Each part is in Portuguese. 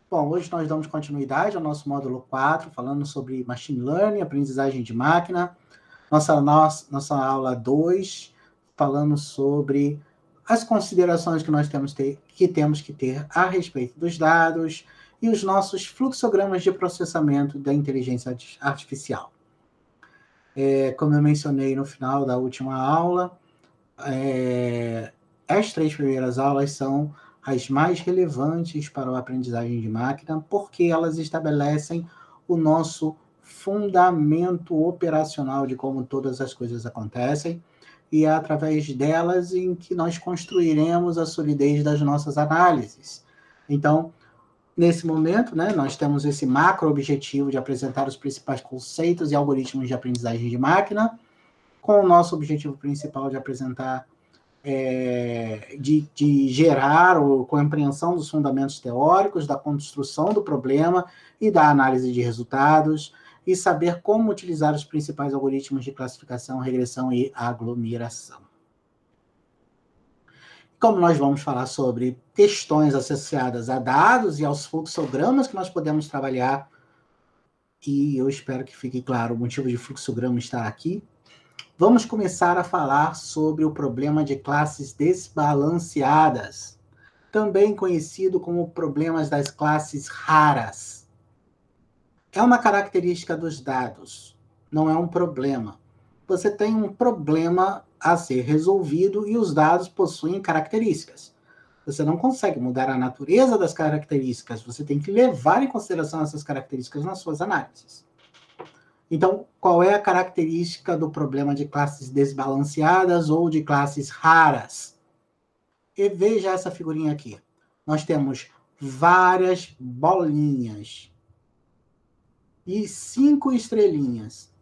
Bom, hoje nós damos continuidade ao nosso módulo 4, falando sobre Machine Learning, aprendizagem de máquina. Nossa aula 2, falando sobre as considerações que nós temos que ter a respeito dos dados e os nossos fluxogramas de processamento da inteligência artificial. Como eu mencionei no final da última aula, as 3 primeiras aulas são as mais relevantes para a aprendizagem de máquina, porque elas estabelecem o nosso fundamento operacional de como todas as coisas acontecem, e é através delas em que nós construiremos a solidez das nossas análises. Então, nesse momento, nós temos esse macro objetivo de apresentar os principais conceitos e algoritmos de aprendizagem de máquina, com o nosso objetivo principal de apresentar de gerar a compreensão dos fundamentos teóricos, da construção do problema e da análise de resultados, e saber como utilizar os principais algoritmos de classificação, regressão e aglomeração. Como nós vamos falar sobre questões associadas a dados e aos fluxogramas que nós podemos trabalhar, e eu espero que fique claro o motivo de fluxograma estar aqui, vamos começar a falar sobre o problema de classes desbalanceadas, também conhecido como problemas das classes raras. É uma característica dos dados, não é um problema. Você tem um problema a ser resolvido e os dados possuem características. Você não consegue mudar a natureza das características, você tem que levar em consideração essas características nas suas análises. Então, qual é a característica do problema de classes desbalanceadas ou de classes raras? E veja essa figurinha aqui. Nós temos várias bolinhas e 5 estrelinhas.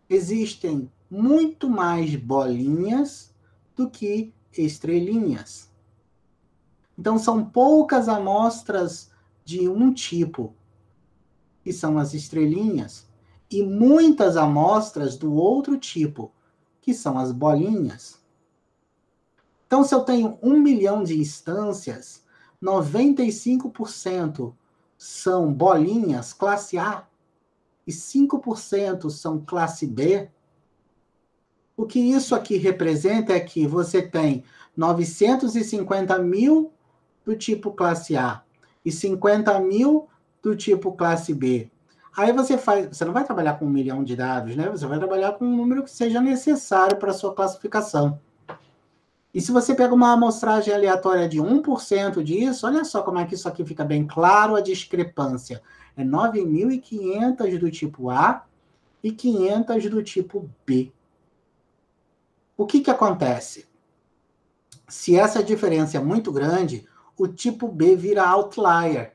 Existem muito mais bolinhas do que estrelinhas. Então, são poucas amostras de um tipo, que são as estrelinhas, e muitas amostras do outro tipo, que são as bolinhas. Então, se eu tenho 1 milhão de instâncias, 95% são bolinhas classe A e 5% são classe B. O que isso aqui representa é que você tem 950 mil do tipo classe A e 50 mil do tipo classe B. Aí você não vai trabalhar com 1 milhão de dados, né? Você vai trabalhar com um número que seja necessário para a sua classificação. E se você pega uma amostragem aleatória de 1% disso, olha só como é que isso aqui fica bem claro a discrepância. É 9.500 do tipo A e 500 do tipo B. O que acontece? Se essa diferença é muito grande, o tipo B vira outlier.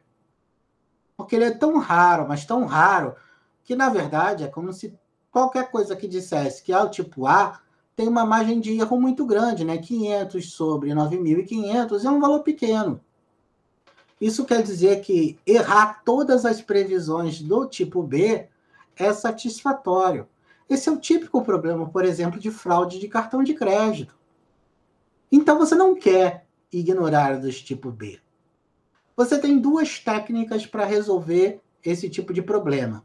Porque ele é tão raro, mas tão raro, que na verdade é como se qualquer coisa que dissesse que o tipo A tem uma margem de erro muito grande, né? 500 sobre 9.500 é um valor pequeno. Isso quer dizer que errar todas as previsões do tipo B é satisfatório. Esse é o típico problema, por exemplo, de fraude de cartão de crédito. Então, você não quer ignorar dos tipo B. Você tem 2 técnicas para resolver esse tipo de problema.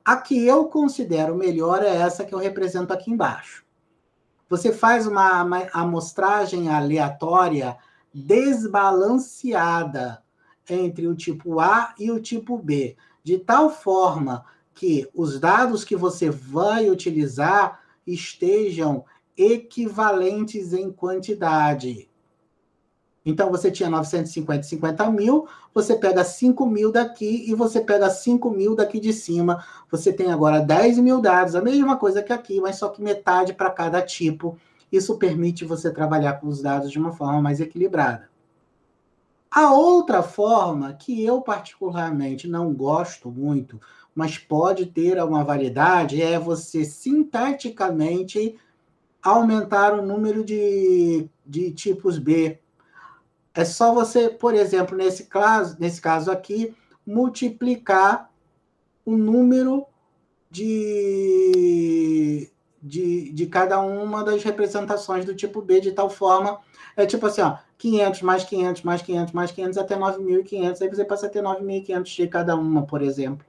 A que eu considero melhor é essa que eu represento aqui embaixo. Você faz uma amostragem aleatória desbalanceada entre o tipo A e o tipo B, de tal forma que os dados que você vai utilizar estejam equivalentes em quantidade. Então, você tinha 950 mil, você pega 5 mil daqui e você pega 5 mil daqui de cima. Você tem agora 10 mil dados, a mesma coisa que aqui, mas só que metade para cada tipo. Isso permite você trabalhar com os dados de uma forma mais equilibrada. A outra forma, que eu particularmente não gosto muito, mas pode ter uma validade, é você sintaticamente aumentar o número de tipos B. É só você, por exemplo, nesse caso aqui, multiplicar o número de de cada uma das representações do tipo B, de tal forma, tipo assim, ó, 500 mais 500 mais 500 mais 500 até 9.500, aí você passa a ter 9.500 de cada uma, por exemplo.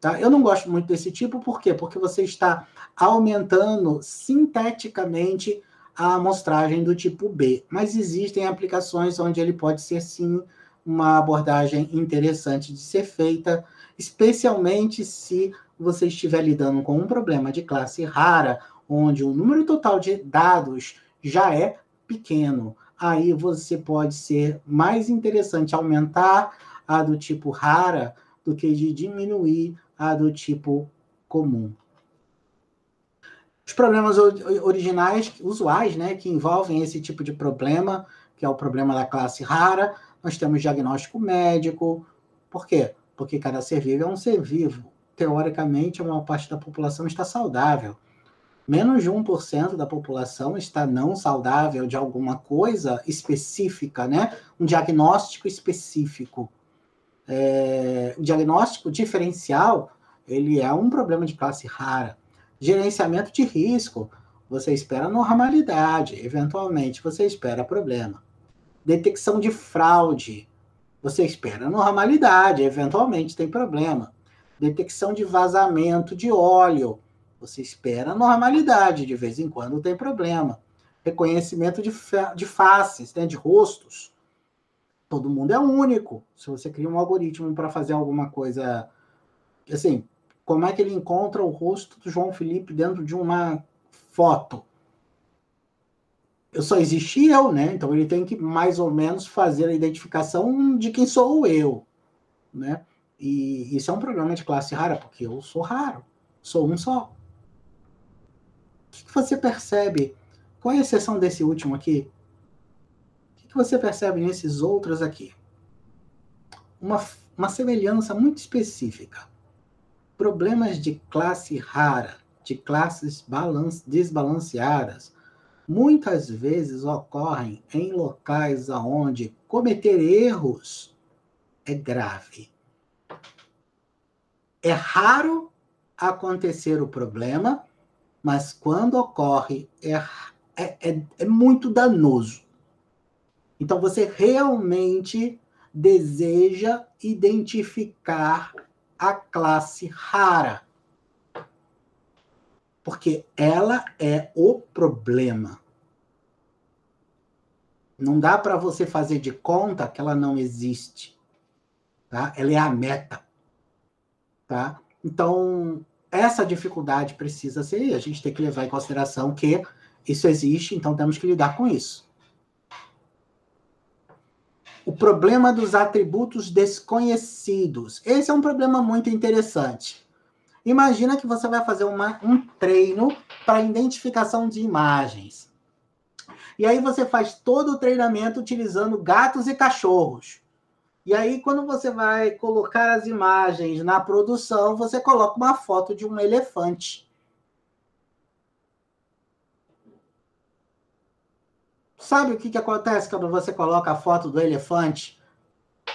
Tá? Eu não gosto muito desse tipo, por quê? Porque você está aumentando sinteticamente a amostragem do tipo B, mas existem aplicações onde ele pode ser, sim, uma abordagem interessante de ser feita, especialmente se você estiver lidando com um problema de classe rara, onde o número total de dados já é pequeno. Aí você pode ser mais interessante aumentar a do tipo rara do que de diminuir a do tipo comum. Os problemas originais, usuais, né, que envolvem esse tipo de problema, que é o problema da classe rara, nós temos diagnóstico médico. Por quê? Porque cada ser vivo é um ser vivo. Teoricamente, a maior parte da população está saudável. Menos de 1% da população está não saudável de alguma coisa específica, né? Um diagnóstico específico. O diagnóstico diferencial, ele é um problema de classe rara. Gerenciamento de risco, você espera normalidade, eventualmente você espera problema. Detecção de fraude, você espera normalidade, eventualmente tem problema. Detecção de vazamento de óleo, você espera normalidade, de vez em quando tem problema. Reconhecimento de faces, né, de rostos. Todo mundo é único. Se você cria um algoritmo para fazer alguma coisa, assim, como é que ele encontra o rosto do João Felipe dentro de uma foto? Só existe eu, né? Então ele tem que mais ou menos fazer a identificação de quem sou eu, né? E isso é um problema de classe rara, porque eu sou raro, sou um só. O que você percebe? Qual é a exceção desse último aqui? O que você percebe nesses outros aqui? Uma semelhança muito específica. Problemas de classe rara, de classes desbalanceadas, muitas vezes ocorrem em locais onde cometer erros é grave. É raro acontecer o problema, mas quando ocorre é muito danoso. Então você realmente deseja identificar a classe rara, porque ela é o problema. Não dá para você fazer de conta que ela não existe, tá? Ela é a meta, tá? Então, essa dificuldade precisa ser, a gente tem que levar em consideração que isso existe, então temos que lidar com isso. O problema dos atributos desconhecidos. Esse é um problema muito interessante. Imagina que você vai fazer um treino para identificação de imagens. E aí você faz todo o treinamento utilizando gatos e cachorros. E aí, quando você vai colocar as imagens na produção, você coloca uma foto de um elefante. Sabe o que acontece quando você coloca a foto do elefante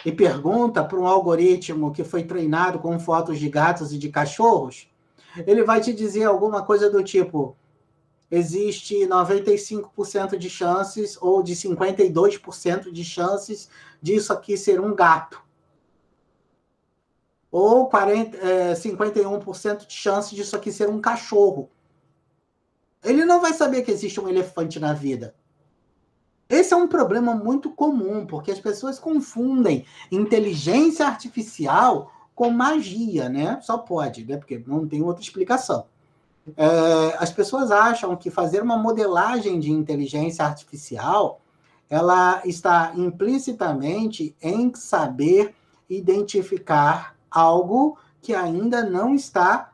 e pergunta para um algoritmo que foi treinado com fotos de gatos e de cachorros? Ele vai te dizer alguma coisa do tipo: existe 95% de chances ou de 52% de chances disso aqui ser um gato. Ou 51% de chance disso aqui ser um cachorro. Ele não vai saber que existe um elefante na vida. Esse é um problema muito comum, porque as pessoas confundem inteligência artificial com magia, né? Só pode, né? Porque não tem outra explicação. As pessoas acham que fazer uma modelagem de inteligência artificial, ela está implicitamente em saber identificar algo que ainda não está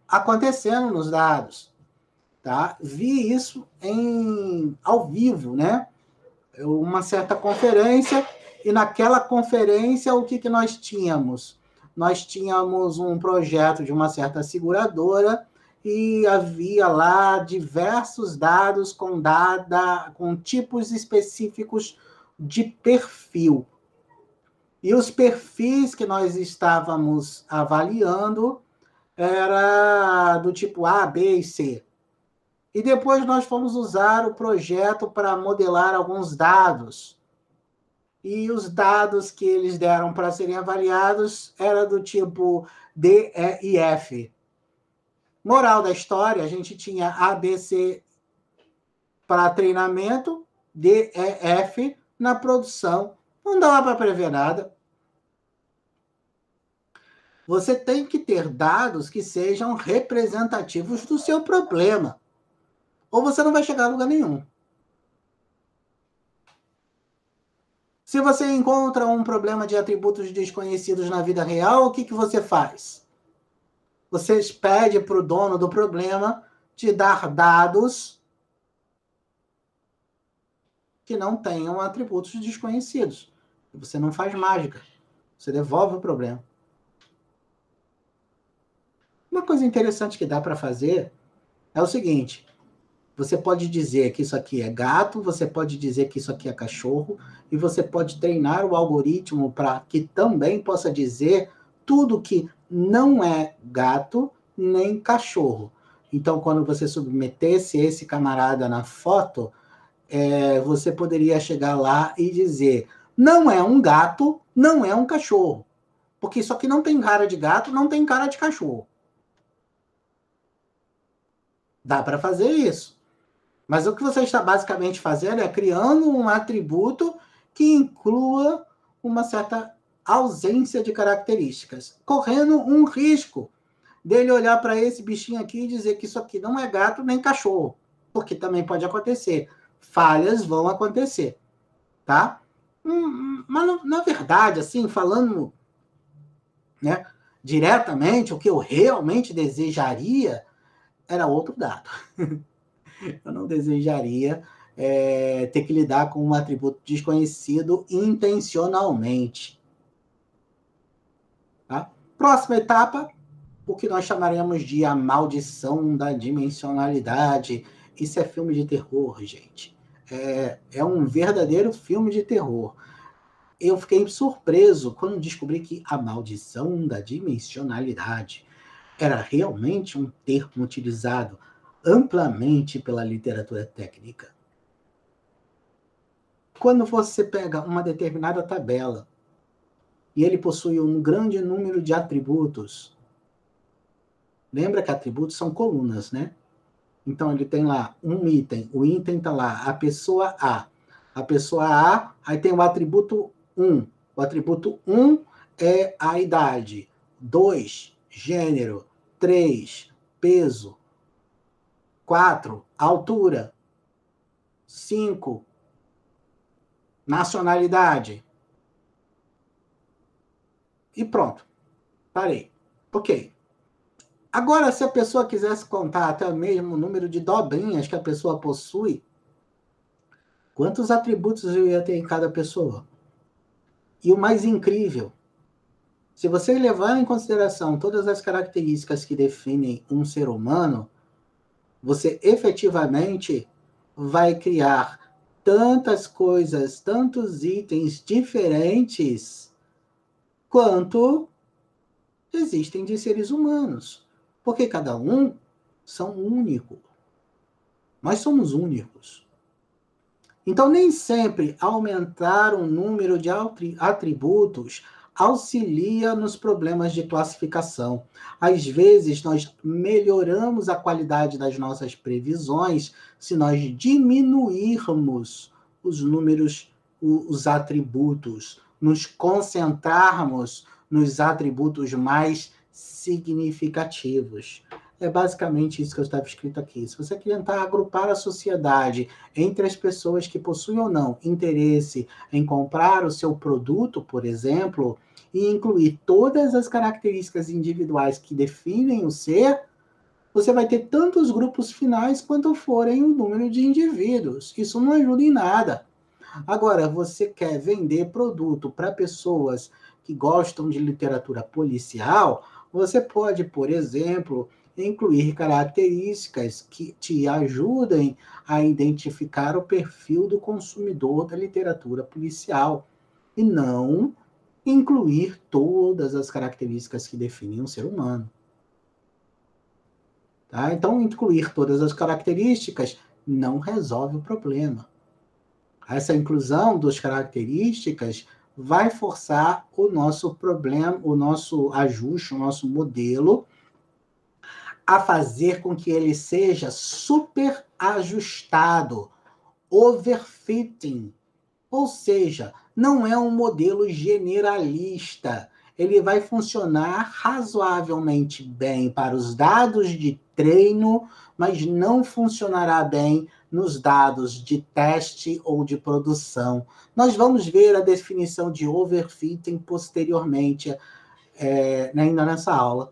acontecendo nos dados, tá? Vi isso ao vivo, né? Uma certa conferência, e naquela conferência o que nós tínhamos? Nós tínhamos um projeto de uma certa seguradora e havia lá diversos dados com tipos específicos de perfil. E os perfis que nós estávamos avaliando era do tipo A, B e C. E depois nós fomos usar o projeto para modelar alguns dados. E os dados que eles deram para serem avaliados era do tipo D, E e F. Moral da história, a gente tinha A, B, C para treinamento, D, E, F na produção. Não dava para prever nada. Você tem que ter dados que sejam representativos do seu problema. Ou você não vai chegar a lugar nenhum. Se você encontra um problema de atributos desconhecidos na vida real, o que você faz? Você pede para o dono do problema te dar dados que não tenham atributos desconhecidos. Você não faz mágica. Você devolve o problema. Uma coisa interessante que dá para fazer é o seguinte: você pode dizer que isso aqui é gato, você pode dizer que isso aqui é cachorro, e você pode treinar o algoritmo para que também possa dizer tudo que não é gato nem cachorro. Então, quando você submetesse esse camarada na foto, você poderia chegar lá e dizer: não é um gato, não é um cachorro. Porque isso aqui não tem cara de gato, não tem cara de cachorro. Dá para fazer isso. Mas o que você está basicamente fazendo é criando um atributo que inclua uma certa ausência de características, correndo um risco dele olhar para esse bichinho aqui e dizer que isso aqui não é gato nem cachorro, porque também pode acontecer. Falhas vão acontecer, tá? Mas na verdade, assim, falando, né, diretamente, o que eu realmente desejaria era outro dado. Eu não desejaria ter que lidar com um atributo desconhecido intencionalmente. Tá? Próxima etapa, o que nós chamaremos de a maldição da dimensionalidade. Isso é filme de terror, gente. É um verdadeiro filme de terror. Eu fiquei surpreso quando descobri que a maldição da dimensionalidade era realmente um termo utilizado amplamente pela literatura técnica. Quando você pega uma determinada tabela e ele possui um grande número de atributos, lembra que atributos são colunas, né? Então ele tem lá um item, o item está lá, a pessoa A. A pessoa A, aí tem o atributo 1. O atributo 1 é a idade. 2, gênero. 3, peso. 4, altura. 5, nacionalidade. E pronto. Parei. Ok. Agora, se a pessoa quisesse contar até mesmo o número de dobrinhas que a pessoa possui, quantos atributos eu ia ter em cada pessoa? E o mais incrível, se você levar em consideração todas as características que definem um ser humano, você efetivamente vai criar tantas coisas, tantos itens diferentes quanto existem de seres humanos. Porque cada um são únicos. Nós somos únicos. Então, nem sempre aumentar o número de atributos auxilia nos problemas de classificação. Às vezes, nós melhoramos a qualidade das nossas previsões se nós diminuirmos os números, os atributos, nos concentrarmos nos atributos mais significativos. É basicamente isso que estava escrito aqui. Se você tentar agrupar a sociedade entre as pessoas que possuem ou não interesse em comprar o seu produto, por exemplo, e incluir todas as características individuais que definem o ser, você vai ter tantos grupos finais quanto forem o número de indivíduos. Isso não ajuda em nada. Agora, você quer vender produto para pessoas que gostam de literatura policial, você pode, por exemplo, incluir características que te ajudem a identificar o perfil do consumidor da literatura policial e não incluir todas as características que definem um ser humano. Tá? Então, incluir todas as características não resolve o problema. Essa inclusão das características vai forçar o nosso problema, o nosso ajuste, o nosso modelo, a fazer com que ele seja super ajustado, overfitting. Ou seja, não é um modelo generalista. Ele vai funcionar razoavelmente bem para os dados de treino, mas não funcionará bem nos dados de teste ou de produção. Nós vamos ver a definição de overfitting posteriormente, ainda nessa aula.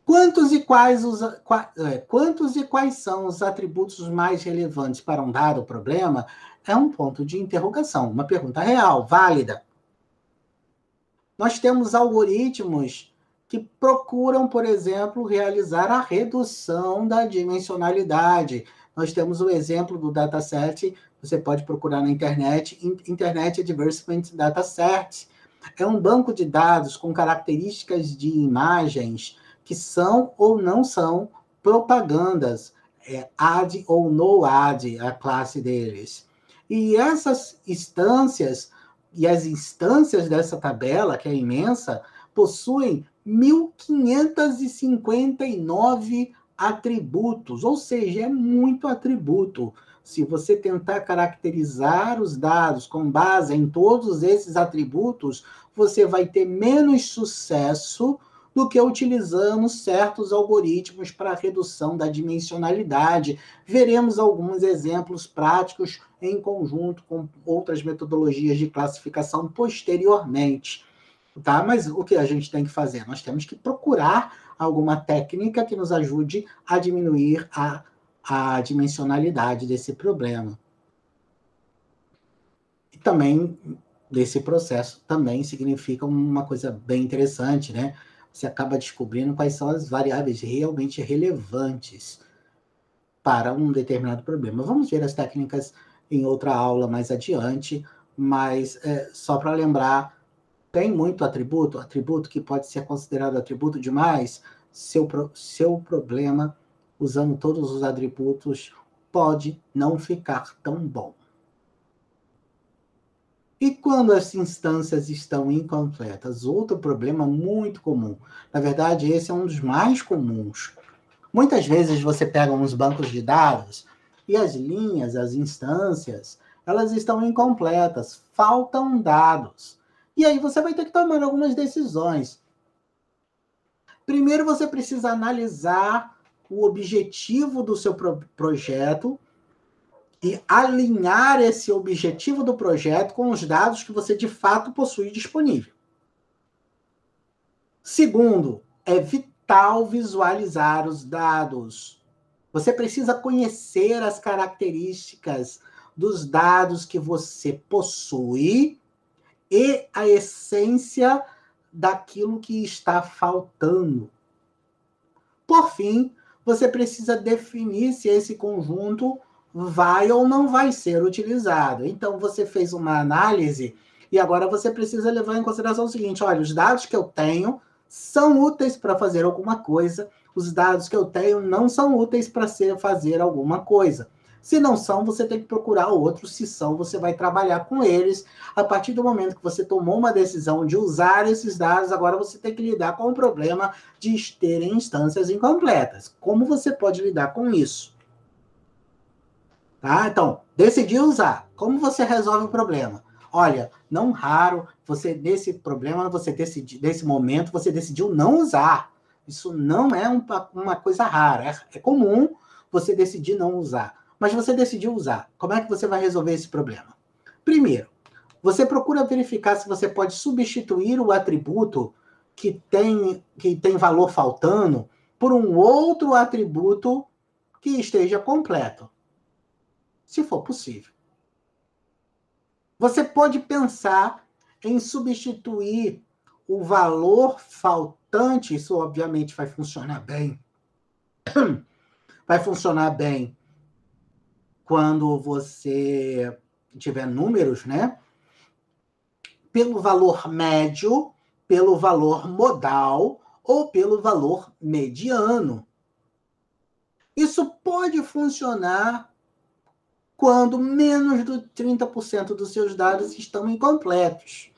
Quantos e quais são os atributos mais relevantes para um dado problema? É um ponto de interrogação, uma pergunta real, válida. Nós temos algoritmos que procuram, por exemplo, realizar a redução da dimensionalidade. Nós temos o exemplo do dataset, você pode procurar na internet, Internet Adversement Dataset. É um banco de dados com características de imagens que são ou não são propagandas, ad ou no ad, a classe deles. E essas instâncias, e as instâncias dessa tabela, que é imensa, possuem 1.559 atributos, ou seja, é muito atributo. Se você tentar caracterizar os dados com base em todos esses atributos, você vai ter menos sucesso do que utilizando certos algoritmos para redução da dimensionalidade. Veremos alguns exemplos práticos em conjunto com outras metodologias de classificação posteriormente. Tá? Mas o que a gente tem que fazer? Nós temos que procurar alguma técnica que nos ajude a diminuir a dimensionalidade desse problema. E também, desse processo, também significa uma coisa bem interessante, né? Você acaba descobrindo quais são as variáveis realmente relevantes para um determinado problema. Vamos ver as técnicas em outra aula mais adiante, mas só para lembrar, tem muito atributo que pode ser considerado atributo demais, seu problema, usando todos os atributos, pode não ficar tão bom. E quando as instâncias estão incompletas? Outro problema muito comum. Na verdade, esse é um dos mais comuns. Muitas vezes você pega uns bancos de dados e as linhas, as instâncias, elas estão incompletas, faltam dados. E aí você vai ter que tomar algumas decisões. Primeiro, você precisa analisar o objetivo do seu projeto e alinhar esse objetivo do projeto com os dados que você de fato possui disponível. Segundo, é vital visualizar os dados. Você precisa conhecer as características dos dados que você possui e a essência daquilo que está faltando. Por fim, você precisa definir se esse conjunto vai ou não vai ser utilizado. Então, você fez uma análise e agora você precisa levar em consideração o seguinte: olha, os dados que eu tenho são úteis para fazer alguma coisa, os dados que eu tenho não são úteis para fazer alguma coisa. Se não são, você tem que procurar outros. Se são, você vai trabalhar com eles. A partir do momento que você tomou uma decisão de usar esses dados, agora você tem que lidar com o problema de terem instâncias incompletas. Como você pode lidar com isso? Tá? Então, decidiu usar. Como você resolve o problema? Olha, não raro, você nesse problema, nesse momento, você decidiu não usar. Isso não é uma coisa rara. É comum você decidir não usar. Mas você decidiu usar. Como é que você vai resolver esse problema? Primeiro, você procura verificar se você pode substituir o atributo que tem valor faltando por um outro atributo que esteja completo, se for possível. Você pode pensar em substituir o valor faltante, isso obviamente vai funcionar bem. Vai funcionar bem quando você tiver números, né? Pelo valor médio, pelo valor modal ou pelo valor mediano. Isso pode funcionar quando menos de 30% dos seus dados estão incompletos.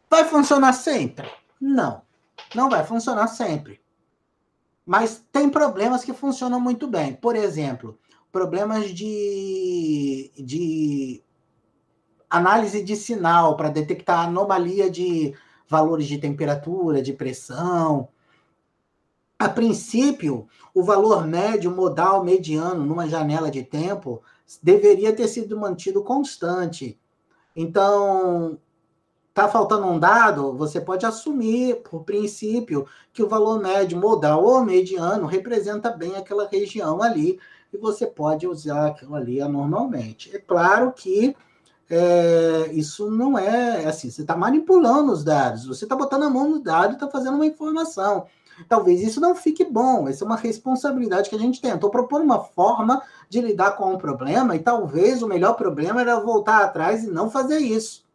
Vai funcionar sempre? Não, não vai funcionar sempre. Mas tem problemas que funcionam muito bem. Por exemplo, problemas de análise de sinal para detectar anomalia de valores de temperatura, de pressão. A princípio, o valor médio, modal, mediano, numa janela de tempo, deveria ter sido mantido constante. Então, está faltando um dado, você pode assumir, por princípio, que o valor médio, modal ou mediano representa bem aquela região ali, e você pode usar aquilo ali anormalmente. É claro que isso não é assim, você está manipulando os dados, você está botando a mão no dado e está fazendo uma informação. Talvez isso não fique bom, essa é uma responsabilidade que a gente tem. Estou propondo uma forma de lidar com um problema, e talvez o melhor problema era voltar atrás e não fazer isso.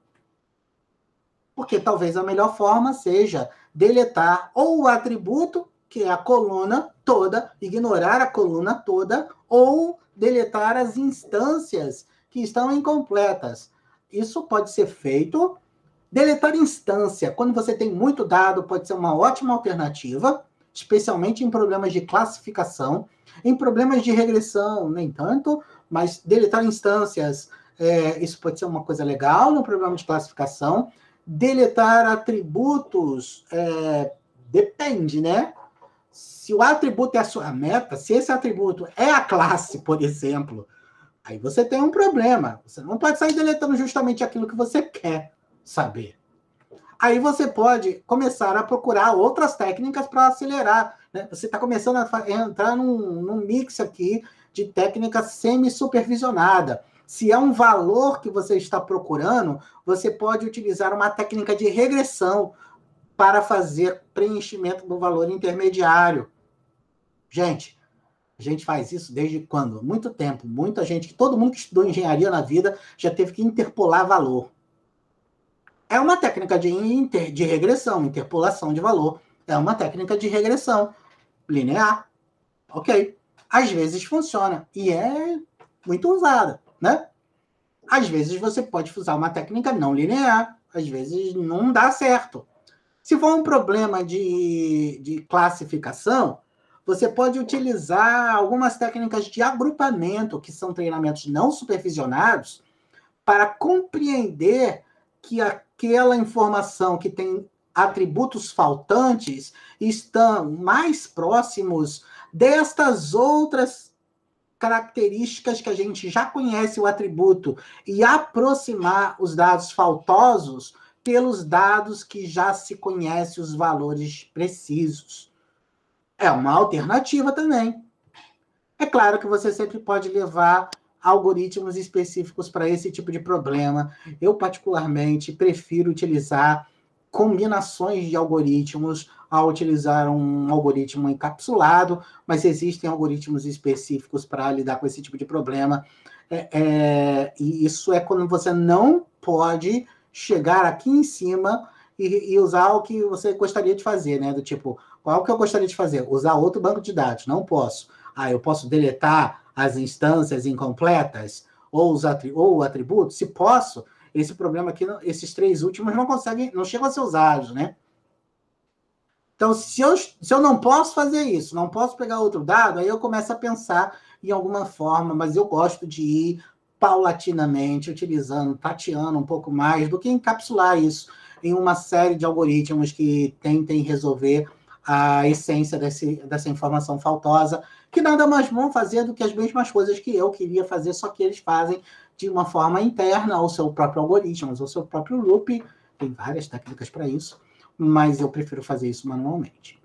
Porque talvez a melhor forma seja deletar ou o atributo, que é a coluna toda, ignorar a coluna toda, ou deletar as instâncias que estão incompletas. Isso pode ser feito. Deletar instância, quando você tem muito dado, pode ser uma ótima alternativa, especialmente em problemas de classificação. Em problemas de regressão, nem tanto, mas deletar instâncias, isso pode ser uma coisa legal no problema de classificação. Deletar atributos, depende, né? Se o atributo é a sua meta, se esse atributo é a classe, por exemplo, aí você tem um problema. Você não pode sair deletando justamente aquilo que você quer saber. Aí você pode começar a procurar outras técnicas para acelerar, né? Você está começando a entrar num mix aqui de técnica semi-supervisionada. Se é um valor que você está procurando, você pode utilizar uma técnica de regressão para fazer preenchimento do valor intermediário. Gente, a gente faz isso desde quando? Muito tempo. Muita gente, todo mundo que estudou engenharia na vida já teve que interpolar valor. É uma técnica de regressão, interpolação de valor. É uma técnica de regressão linear. Ok. Às vezes funciona e é muito usada, né? Às vezes você pode usar uma técnica não linear, às vezes não dá certo. Se for um problema de classificação, você pode utilizar algumas técnicas de agrupamento, que são treinamentos não supervisionados, para compreender que aquela informação que tem atributos faltantes estão mais próximos destas outras características que a gente já conhece o atributo e aproximar os dados faltosos pelos dados que já se conhece os valores precisos. É uma alternativa também. É claro que você sempre pode levar algoritmos específicos para esse tipo de problema. Eu, particularmente, prefiro utilizar combinações de algoritmos ao utilizar um algoritmo encapsulado, mas existem algoritmos específicos para lidar com esse tipo de problema. E isso é quando você não pode chegar aqui em cima e usar o que você gostaria de fazer, né? Do tipo, qual que eu gostaria de fazer? Usar outro banco de dados. Não posso. Eu posso deletar as instâncias incompletas ou o atributo? Se posso, esse problema aqui, esses três últimos não chegam a ser usados, né? Então, se eu não posso fazer isso, não posso pegar outro dado, aí eu começo a pensar em alguma forma, mas eu gosto de ir paulatinamente, utilizando, tateando um pouco mais, do que encapsular isso em uma série de algoritmos que tentem resolver a essência dessa informação faltosa, que nada mais vão fazer do que as mesmas coisas que eu queria fazer, só que eles fazem de uma forma interna ao seu próprio algoritmo, ao seu próprio loop. Tem várias técnicas para isso, mas eu prefiro fazer isso manualmente.